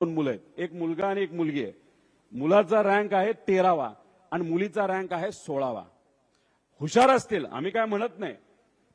दोन मुलं आहेत, एक मुलगा आणि एक मुलगी आहे. मुलाचा रँक आहे 13वा आणि मुलीचा रँक आहे 16वा. हुशार असतील, आम्ही काय म्हणत नाही,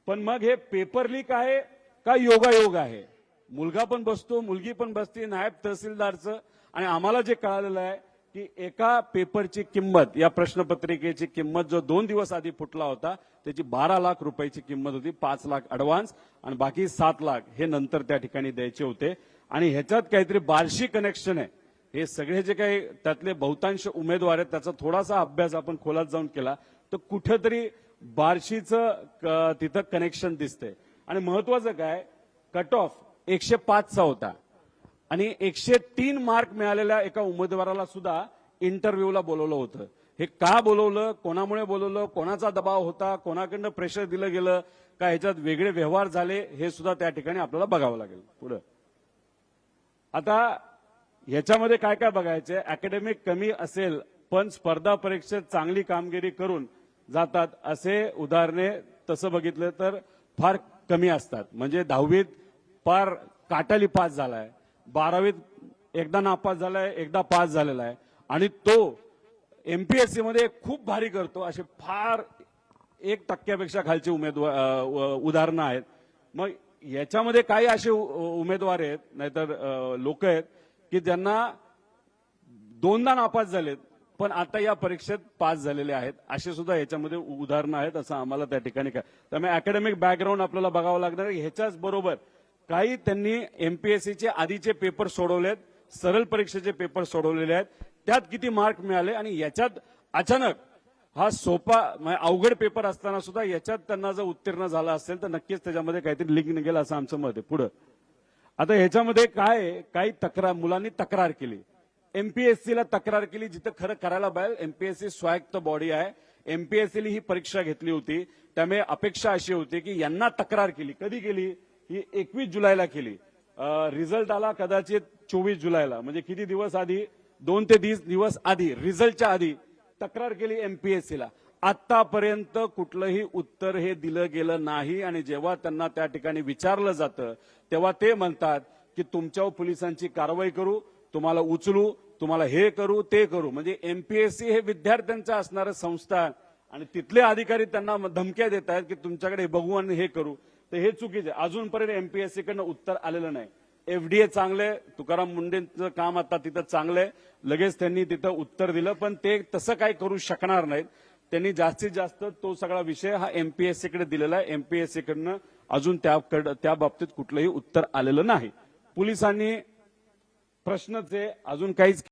पण मग हे पेपर लीक आहे का योगायोग आहे? मुलगा पण बसतो, मुलगी पण बसते नायब तहसीलदारचं. आणि आम्हाला जे कळालेलं आहे की एका पेपरची किंमत, या प्रश्नपत्रिकेची किंमत जो 2 दिवस आधी फुटला होता त्याची 12 लाख रुपयाची किंमत होती. 5 लाख ऍडव्हान्स आणि बाकी 7 लाख हे नंतर त्या ठिकाणी द्यायचे होते. आणि ह्याच्यात काहीतरी बार्शी कनेक्शन आहे. हे सगळे जे काही त्यातले बहुतांश उमेदवार आहेत त्याचा थोडासा अभ्यास आपण खोलात जाऊन केला तर कुठेतरी बार्शीचं तिथं कनेक्शन दिसतंय. आणि महत्वाचं काय, कट ऑफ 105चा होता आणि 103 मार्क मिळालेल्या एका उमेदवाराला सुद्धा इंटरव्ह्यूला बोलवलं होतं. हे का बोलवलं, कोणामुळे बोलवलं, कोणाचा दबाव होता, कोणाकडनं प्रेशर दिलं गेलं का, ह्याच्यात वेगळे व्यवहार झाले हे सुद्धा त्या ठिकाणी आपल्याला बघावं लागेल. पुढे आता ह्याच्यामध्ये काय काय बघायचंय, अकॅडमिक कमी असेल पण स्पर्धा परीक्षेत चांगली कामगिरी करून जातात असे उदाहरणे तसं बघितलं तर फार कमी असतात. म्हणजे 10वीत फार काटाली पास झालाय, 12वीत एकदा नापास झालाय, एकदा पास झालेला आहे आणि तो एमपीएससी मध्ये खूप भारी करतो असे फार 1% खालचे उदाहरणं आहेत. मग याच्यामध्ये काही असे उमेदवार आहेत नाहीतर लोक आहेत की ज्यांना 2दा नापास झालेत पण आता या परीक्षेत पास झालेले आहेत, असे सुद्धा याच्यामध्ये उदाहरणं आहेत असं आम्हाला त्या ठिकाणी काय. त्यामुळे अकॅडमिक बॅकग्राऊंड आपल्याला बघावं लागणार. ह्याच्याच बरोबर काही त्यांनी एमपीएससीचे आधीचे पेपर सोडवलेत, सरळ परीक्षेचे पेपर सोडवलेले आहेत, त्यात किती मार्क मिळाले आणि याच्यात अचानक हा सोपा अवघड पेपर असताना सुद्धा याच्यात त्यांना जर उत्तीर्ण झाला असेल तर नक्कीच त्याच्यामध्ये काहीतरी लिंक निघेल असं आमचं मत आहे. पुढं आता ह्याच्यामध्ये काय, काही तक्रार मुलांनी तक्रार केली, एमपीएससीला तक्रार केली, जिथं खरं करायला पाहिजे. एमपीएससी स्वायत्त बॉडी आहे, एमपीएससीला ही परीक्षा घेतली होती, त्यामुळे अपेक्षा अशी होती की यांना तक्रार केली. कधी केली, ही 21 जुलैला केली. रिझल्ट आला कदाचित 24 जुलैला, म्हणजे किती दिवस आधी, 2 ते 30 दिवस आधी, रिझल्टच्या आधी तक्रार केली एमपीएससीला. आतापर्यंत कुठलंही उत्तर हे दिलं गेलं नाही. आणि जेव्हा त्यांना त्या ठिकाणी विचारलं जातं तेव्हा ते म्हणतात की तुमच्यावर पोलिसांची कारवाई करू, तुम्हाला उचलू, तुम्हाला हे करू ते करू. म्हणजे एमपीएससी हे विद्यार्थ्यांचं असणारं संस्था आणि तिथले अधिकारी त्यांना धमक्या देत आहेत की तुमच्याकडे बघू आणि हे करू. तर हे चुकीचं आहे. अजूनपर्यंत एमपीएससी कडनं उत्तर आलेलं नाही. एफडीए चांगले, तुकाराम मुंडेंचं काम आता तिथं चांगलंय, लगेच त्यांनी तिथं उत्तर दिलं, पण ते तसं काही करू शकणार नाहीत. त्यांनी जास्तीत जास्त तो सगळा विषय हा एमपीएससी कडे दिलेला आहे. एमपीएससी कडनं अजून त्या बाबतीत कुठलंही उत्तर आलेलं नाही. पोलिसांनी प्रश्नचे अजून काहीच